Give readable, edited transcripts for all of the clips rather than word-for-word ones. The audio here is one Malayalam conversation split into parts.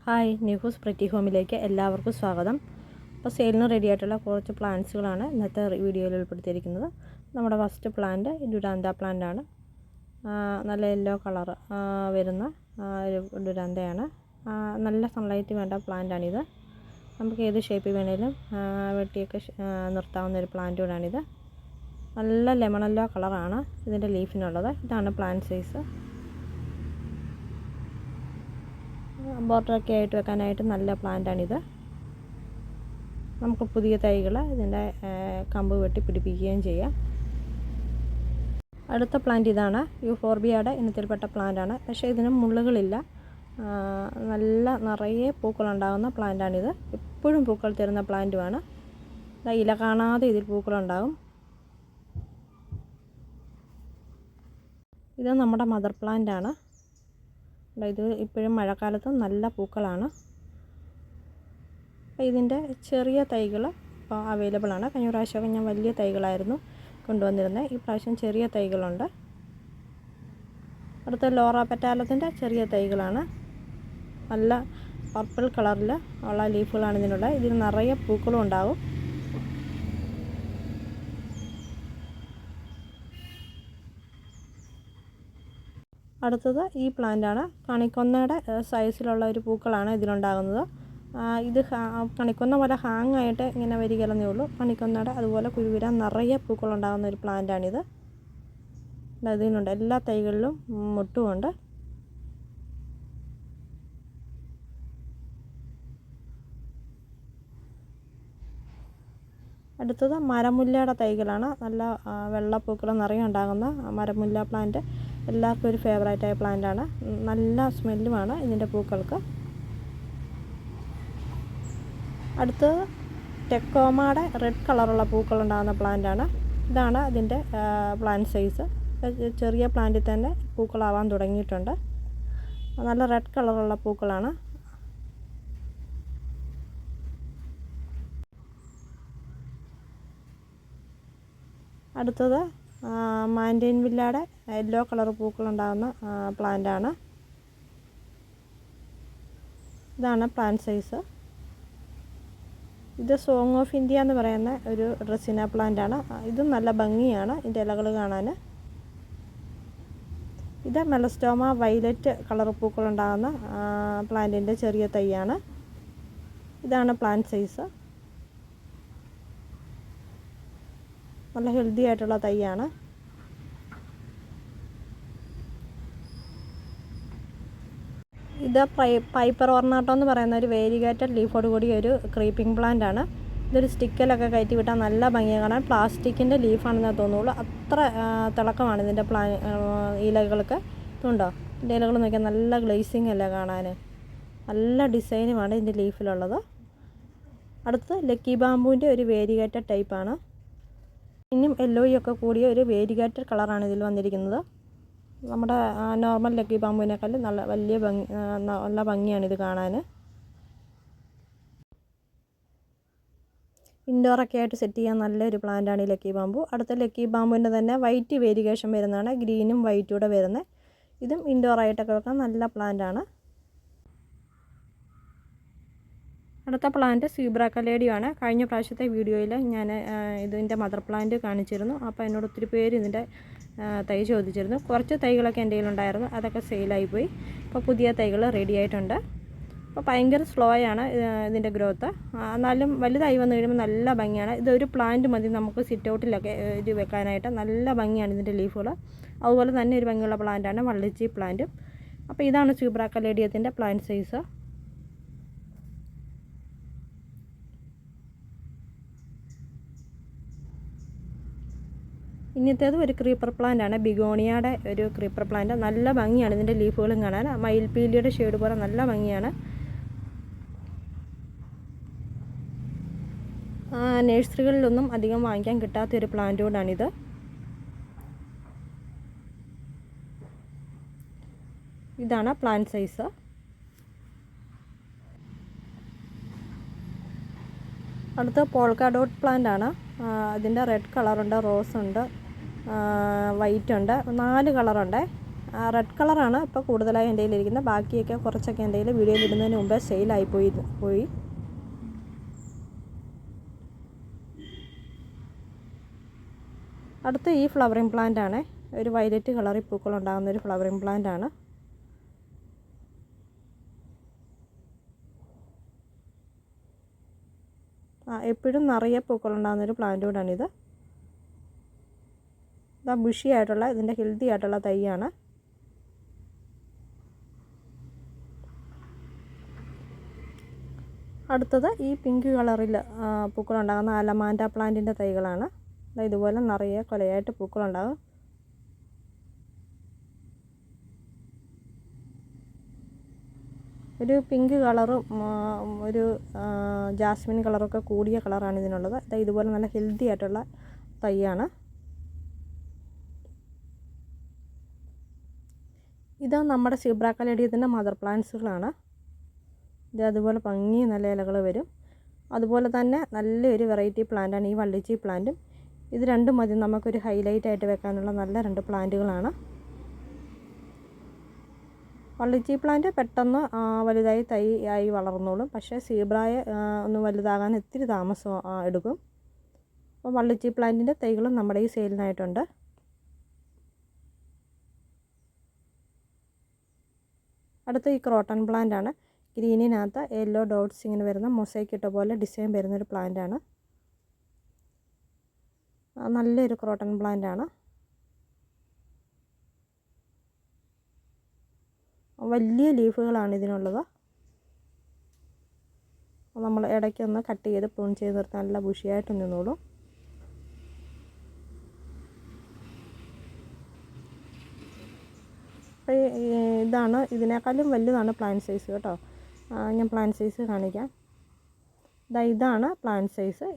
ഹായ്, നിഹൂസ് പ്രിറ്റി ഹോമിലേക്ക് എല്ലാവർക്കും സ്വാഗതം. അപ്പോൾ സെയിലിന് റെഡി ആയിട്ടുള്ള കുറച്ച് പ്ലാന്റ്സുകളാണ് ഇന്നത്തെ വീഡിയോയിൽ ഉൾപ്പെടുത്തിയിരിക്കുന്നത്. നമ്മുടെ ഫസ്റ്റ് പ്ലാന്റ് ഡുരാന്ത പ്ലാന്റ് ആണ്. നല്ല യെല്ലോ കളർ വരുന്ന ഒരു ഡുരാന്തയാണ്. നല്ല സൺലൈറ്റ് വേണ്ട പ്ലാന്റാണിത്. നമുക്ക് ഏത് ഷേപ്പിൽ വേണേലും വെട്ടിയൊക്കെ നിർത്താവുന്ന ഒരു പ്ലാന്റ് കൂടാണിത്. നല്ല ലെമൺ യെല്ലോ കളറാണ് ഇതിൻ്റെ ലീഫിനുള്ളത്. ഇതാണ് പ്ലാന്റ് സൈസ്. ബോർഡറൊക്കെ ആയിട്ട് വെക്കാനായിട്ട് നല്ല പ്ലാന്റാണിത്. നമുക്ക് പുതിയ തൈകൾ ഇതിൻ്റെ കമ്പ് വെട്ടി പിടിപ്പിക്കുകയും ചെയ്യാം. അടുത്ത പ്ലാന്റ് ഇതാണ്. യൂഫോർബിയയുടെ ഇനത്തിൽപ്പെട്ട പ്ലാന്റാണ്. പക്ഷേ ഇതിന് മുള്ളുകളില്ല. നല്ല നിറയെ പൂക്കളുണ്ടാകുന്ന പ്ലാന്റാണിത്. എപ്പോഴും പൂക്കൾ തരുന്ന പ്ലാന്റുമാണ്. ഇല കാണാതെ ഇതിൽ പൂക്കളുണ്ടാകും. ഇത് നമ്മുടെ മദർ പ്ലാന്റാണ്. ഇത് ഇപ്പോഴും മഴക്കാലത്തും നല്ല പൂക്കളാണ്. അപ്പോൾ ഇതിൻ്റെ ചെറിയ തൈകൾ ഇപ്പോൾ അവൈലബിൾ ആണ്. കഴിഞ്ഞ പ്രാവശ്യമൊക്കെ ഞാൻ വലിയ തൈകളായിരുന്നു കൊണ്ടുവന്നിരുന്നത്. ഈ പ്രാവശ്യം ചെറിയ തൈകളുണ്ട്. അടുത്ത ലോറ പെറ്റാലത്തിൻ്റെ ചെറിയ തൈകളാണ്. നല്ല പർപ്പിൾ കളറിൽ ഉള്ള ലീഫുകളാണ് ഇതിനുള്ളത്. ഇതിന് നിറയെ പൂക്കളും ഉണ്ടാകും. അടുത്തത് ഈ പ്ലാന്റാണ്. കണിക്കൊന്നയുടെ സൈസിലുള്ള ഒരു പൂക്കളാണ് ഇതിലുണ്ടാകുന്നത്. ഇത് കണിക്കൊന്ന പോലെ ഹാങ് ആയിട്ട് ഇങ്ങനെ വരികയെന്നേ ഉള്ളൂ. കണിക്കൊന്നയുടെ അതുപോലെ കുരുവിര നിറയെ പൂക്കളുണ്ടാകുന്ന ഒരു പ്ലാന്റാണിത്. ഇതിനുണ്ട് എല്ലാ തൈകളിലും മുട്ടുമുണ്ട്. അടുത്തത് മരമുല്ലയുടെ തൈകളാണ്. നല്ല വെള്ളപ്പൂക്കൾ നിറയെ ഉണ്ടാകുന്ന മരമുല്ല പ്ലാന്റ് എല്ലാവർക്കും ഒരു ഫേവറേറ്റായ പ്ലാന്റാണ്. നല്ല സ്മെല്ലുമാണ് ഇതിൻ്റെ പൂക്കൾക്ക്. അടുത്തത് ടെക്കോമയുടെ റെഡ് കളറുള്ള പൂക്കളുണ്ടാകുന്ന പ്ലാന്റാണ്. ഇതാണ് ഇതിൻ്റെ പ്ലാന്റ് സൈസ്. ചെറിയ പ്ലാന്റിൽ തന്നെ പൂക്കളാവാൻ തുടങ്ങിയിട്ടുണ്ട്. നല്ല റെഡ് കളറുള്ള പൂക്കളാണ്. അടുത്തത് മാൻഡൈൻ വില്ലയുടെ യെല്ലോ കളർ പൂക്കളുണ്ടാകുന്ന പ്ലാന്റാണ്. ഇതാണ് പ്ലാന്റ് സൈസ്. ഇത് സോങ് ഓഫ് ഇന്ത്യ എന്ന് പറയുന്ന ഒരു ഡ്രസ്സിന പ്ലാന്റാണ്. ഇതും നല്ല ഭംഗിയാണ് ഇതിൻ്റെ ഇലകൾ കാണാൻ. ഇത് മെലസ്റ്റോമ വൈലറ്റ് കളർ പൂക്കളുണ്ടാകുന്ന പ്ലാന്റിൻ്റെ ചെറിയ തൈയാണ്. ഇതാണ് പ്ലാന്റ് സൈസ്. നല്ല ഹെൽത്തി ആയിട്ടുള്ള തൈയാണ്. ഇത് പൈപ്പർ ഓർണാട്ടോ എന്ന് പറയുന്ന ഒരു വേരിഗേറ്റഡ് ലീഫോട് കൂടി ഒരു ക്രീപ്പിംഗ് പ്ലാന്റ് ആണ്. ഇതൊരു സ്റ്റിക്കിലൊക്കെ കയറ്റി വിട്ടാൽ നല്ല ഭംഗിയാണ് കാണാൻ. പ്ലാസ്റ്റിക്കിൻ്റെ ലീഫാണെന്നേ തോന്നുള്ളൂ. അത്ര തിളക്കമാണ് ഇതിൻ്റെ ഇലകൾക്ക്. ഇതുണ്ടോ, ഇതിൻ്റെ ഇലകൾ നോക്കിയാൽ നല്ല ഗ്ലേസിങ് അല്ലേ കാണാൻ. നല്ല ഡിസൈനുമാണ് ഇതിൻ്റെ ലീഫിലുള്ളത്. അടുത്ത് ലക്കി ബാമ്പുവിൻ്റെ ഒരു വേരിഗേറ്റഡ് ടൈപ്പാണ്. ഇനിയും യെല്ലോയൊക്കെ കൂടിയ ഒരു വേരിഗേറ്റഡ് കളറാണ് ഇതിൽ വന്നിരിക്കുന്നത്. നമ്മുടെ നോർമൽ ലക്കി ബാമ്പുവിനേക്കാളും നല്ല ഭംഗിയാണ് ഇത് കാണാൻ. ഇൻഡോറൊക്കെ ആയിട്ട് സെറ്റ് ചെയ്യാൻ നല്ലൊരു പ്ലാന്റാണ് ഈ ലക്കി ബാമ്പു. അടുത്ത ലക്കി ബാമ്പുവിൻ്റെ തന്നെ വൈറ്റ് വേരിഗേഷൻ വരുന്നതാണ്. ഗ്രീനും വൈറ്റും കൂടെ വരുന്നത്. ഇതും ഇൻഡോറായിട്ടൊക്കെ വെക്കാൻ നല്ല പ്ലാന്റാണ്. അടുത്ത പ്ലാന്റ് സീബ്ര കലേഡിയാണ്. കഴിഞ്ഞ പ്രാവശ്യത്തെ വീഡിയോയിൽ ഞാൻ ഇതിൻ്റെ മദർ പ്ലാന്റ് കാണിച്ചിരുന്നു. അപ്പോൾ എന്നോട് ഒത്തിരി പേര് ഇതിൻ്റെ തൈ ചോദിച്ചിരുന്നു. കുറച്ച് തൈകളൊക്കെ എൻ്റെ കയ്യിലുണ്ടായിരുന്നു. അതൊക്കെ സെയിലായിപ്പോയി. ഇപ്പോൾ പുതിയ തൈകൾ റെഡി ആയിട്ടുണ്ട്. അപ്പോൾ ഭയങ്കര സ്ലോ ആണ് ഇതിൻ്റെ ഗ്രോത്ത്. എന്നാലും വലുതായി വന്നു കഴിയുമ്പോൾ നല്ല ഭംഗിയാണ്. ഇതൊരു പ്ലാന്റ് മതി നമുക്ക് സിറ്റ് ഔട്ടിലൊക്കെ ഇത് വെക്കാനായിട്ട്. നല്ല ഭംഗിയാണ് ഇതിൻ്റെ ലീഫുകൾ. അതുപോലെ തന്നെ ഒരു ഭംഗിയുള്ള പ്ലാന്റാണ് വള്ളിച്ചി പ്ലാന്റ്. അപ്പോൾ ഇതാണ് സീബ്ര കലേഡിയത്തിൻ്റെ പ്ലാന്റ് സൈസ്. ഇന്നത്തേത് ഒരു ക്രീപ്പർ പ്ലാന്റ് ആണ്. ബിഗോണിയയുടെ ഒരു ക്രീപ്പർ പ്ലാന്റ്. നല്ല ഭംഗിയാണ് ഇതിൻ്റെ ലീഫുകളും കാണാൻ. മയിൽപീലിയുടെ ഷെയ്ഡ് പോലെ നല്ല ഭംഗിയാണ്. നഴ്സറികളിലൊന്നും അധികം വാങ്ങിക്കാൻ കിട്ടാത്തൊരു പ്ലാന്റ് കൂടാണിത്. ഇതാണ് പ്ലാന്റ് സൈസ്. അടുത്ത പോൾക്ക ഡോട്ട് പ്ലാന്റ് ആണ്. അതിൻ്റെ റെഡ് കളറുണ്ട്, റോസ് ഉണ്ട്, വൈറ്റ് ഉണ്ട്, 4 കളറുണ്ട്. റെഡ് കളറാണ് ഇപ്പോൾ കൂടുതലായി എൻ്റെ കയ്യിലിരിക്കുന്നത്. ബാക്കിയൊക്കെ കുറച്ചൊക്കെ എൻ്റെ കയ്യിൽ വീഡിയോയിൽ ഇടുന്നതിന് മുമ്പേ സെയിലായി പോയി. അടുത്ത ഈ ഫ്ലവറിങ് പ്ലാന്റ് ആണ്. ഒരു വയലറ്റ് കളറിൽ പൂക്കളുണ്ടാകുന്ന ഒരു ഫ്ലവറിങ് പ്ലാന്റ് ആണ്. എപ്പോഴും നിറയെ പൂക്കളുണ്ടാകുന്നൊരു പ്ലാന്റ് കൂടാണിത്. ഇതാ ബുഷി ആയിട്ടുള്ള ഇതിൻ്റെ ഹെൽത്തി ആയിട്ടുള്ള തൈയാണ്. അടുത്തത് ഈ പിങ്ക് കളറിൽ പൂക്കളുണ്ടാകുന്ന അലമാൻഡ പ്ലാന്റിൻ്റെ തൈകളാണ്. ഇതുപോലെ നിറയെ കൊലയായിട്ട് പൂക്കളുണ്ടാകും. ഒരു പിങ്ക് കളറും ഒരു ജാസ്മിൻ കളറൊക്കെ കൂടിയ കളറാണ് ഇതിനുള്ളത്. ഇതുപോലെ നല്ല ഹെൽത്തി ആയിട്ടുള്ള തൈയാണ്. ഇത് നമ്മുടെ സീബ്രാക്കലേഡിയത്തിൻ്റെ മദർ പ്ലാന്റ്സുകളാണ്. ഇത് അതുപോലെ ഭംഗി നല്ല ഇലകൾ വരും. അതുപോലെ തന്നെ നല്ലൊരു വെറൈറ്റി പ്ലാന്റാണ് ഈ വള്ളിച്ചി പ്ലാന്റും. ഇത് രണ്ടും മതി നമുക്കൊരു ഹൈലൈറ്റ് ആയിട്ട് വെക്കാനുള്ള നല്ല 2 പ്ലാന്റുകളാണ്. വള്ളിച്ചി പ്ലാന്റ് പെട്ടെന്ന് വലുതായി തൈ ആയി വളർന്നോളും. പക്ഷേ സീബ്രായെ ഒന്ന് വലുതാകാൻ ഇത്തിരി താമസം എടുക്കും. അപ്പോൾ വള്ളിച്ചി പ്ലാന്റിൻ്റെ തൈകളും നമ്മുടെ ഈ സെയിലിനായിട്ടുണ്ട്. അടുത്ത ഈ ക്രോട്ടൺ പ്ലാന്റ് ആണ്. ഗ്രീനിനകത്ത് യെല്ലോ ഡോട്ട്സ് ഇങ്ങനെ വരുന്ന മൊസൈക്ക് ഇട്ട പോലെ ഡിസൈൻ വരുന്നൊരു പ്ലാന്റ് ആണ്. നല്ലൊരു ക്രോട്ടൺ പ്ലാന്റ് ആണ്. വലിയ ലീഫുകളാണ് ഇതിനുള്ളത്. നമ്മൾ ഇടയ്ക്കൊന്ന് കട്ട് ചെയ്ത് പ്രൂൺ ചെയ്ത് നിർത്താൻ നല്ല ബുഷിയായിട്ട് നിന്നോളും. അപ്പോൾ ഇതാണ് ഇതിനേക്കാളും വലുതാണ് പ്ലാന്റ് സൈസ് കേട്ടോ. ഞാൻ പ്ലാന്റ് സൈസ് കാണിക്കാം. ഇതാണ് പ്ലാന്റ് സൈസ്.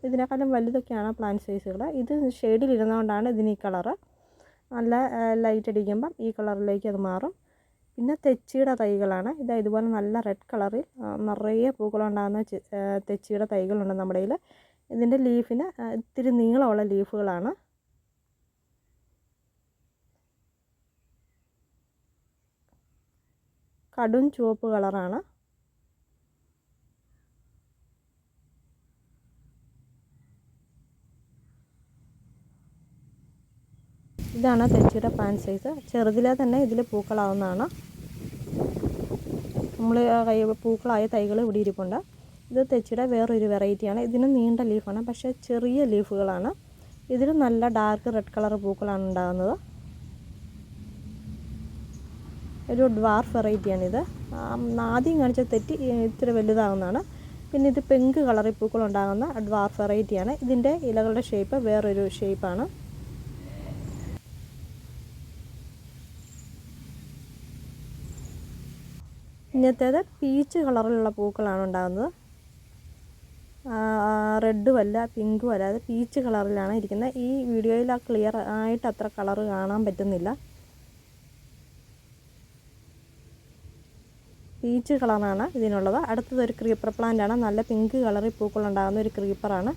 ഇതിനേക്കാളും വലുതൊക്കെയാണ് പ്ലാന്റ് സൈസുകൾ. ഇത് ഷെയ്ഡിലിരുന്നതുകൊണ്ടാണ് ഇതിന് ഈ കളറ്. നല്ല ലൈറ്റ് അടിക്കുമ്പം ഈ കളറിലേക്ക് അത് മാറും. പിന്നെ തെച്ചിയുടെ തൈകളാണ്. ഇതുപോലെ നല്ല റെഡ് കളറിൽ നിറയെ പൂക്കളുണ്ടാകുന്ന തെച്ചിയുടെ തൈകളുണ്ട് നമ്മുടെ കയ്യിൽ. ഇതിൻ്റെ ലീഫിന് ഇത്തിരി നീളമുള്ള ലീഫുകളാണ്. കടും ചുവപ്പ് കളറാണ്. ഇതാണ് തെച്ചിയുടെ പ്ലാന്റ് സൈസ്. ചെറുതിലെ തന്നെ ഇതിൽ പൂക്കളാവുന്നതാണ്. നമ്മൾ പൂക്കളായ തൈകൾ ഇവിടെ ഇരിപ്പുണ്ട്. ഇത് തെച്ചിയുടെ വേറൊരു വെറൈറ്റിയാണ്. ഇതിന് നീണ്ട ലീഫാണ്, പക്ഷേ ചെറിയ ലീഫുകളാണ്. ഇതിൽ നല്ല ഡാർക്ക് റെഡ് കളർ പൂക്കളാണ് ഉണ്ടാകുന്നത്. ഒരു ഡ്വാർഫ് വെറൈറ്റിയാണിത്. ആദ്യം കാണിച്ച തെറ്റി ഇത്തിരി വലുതാകുന്നതാണ്. പിന്നെ ഇത് പിങ്ക് കളറിൽ പൂക്കളുണ്ടാകുന്ന ഡ്വാർഫ് വെറൈറ്റിയാണ്. ഇതിൻ്റെ ഇലകളുടെ ഷേപ്പ് വേറൊരു ഷേപ്പാണ്. ഇന്നത്തേത് പീച്ച് കളറിലുള്ള പൂക്കളാണ് ഉണ്ടാകുന്നത്. റെഡും അല്ല പിങ്കും അല്ല, അത് പീച്ച് കളറിലാണ് ഇരിക്കുന്നത്. ഈ വീഡിയോയിൽ ക്ലിയർ ആയിട്ട് അത്ര കളറ് കാണാൻ പറ്റുന്നില്ല. പീച്ച് കളറാണ് ഇതിനുള്ളത്. അടുത്തതൊരു ക്രീപ്പർ പ്ലാന്റ് ആണ്. നല്ല പിങ്ക് കളറിൽ പൂക്കളുണ്ടാകുന്ന ഒരു ക്രീപ്പറാണ്.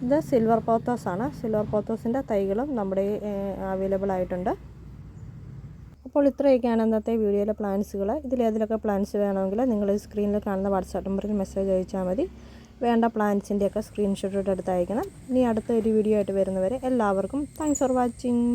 ഇത് സിൽവർ പോത്തോസ് ആണ്. സിൽവർ പോത്തോസിൻ്റെ തൈകളും നമ്മുടെ അവൈലബിൾ ആയിട്ടുണ്ട്. അപ്പോൾ ഇത്രയൊക്കെയാണ് ഇന്നത്തെ വീഡിയോയിലെ പ്ലാന്റ്സുകൾ. ഇതിലേതിലൊക്കെ പ്ലാന്റ്സ് വേണമെങ്കിൽ നിങ്ങൾ സ്ക്രീനിൽ കാണുന്ന വാട്സാപ്പ് നമ്പറിൽ മെസ്സേജ് അയച്ചാൽ മതി. വേണ്ട പ്ലാന്റ്സിൻ്റെയൊക്കെ സ്ക്രീൻഷോട്ട് എടുത്ത് അയക്കണം. ഇനി അടുത്ത ഒരു വീഡിയോ ആയിട്ട് വരുന്നവരെ എല്ലാവർക്കും താങ്ക്സ് ഫോർ വാച്ചിങ്.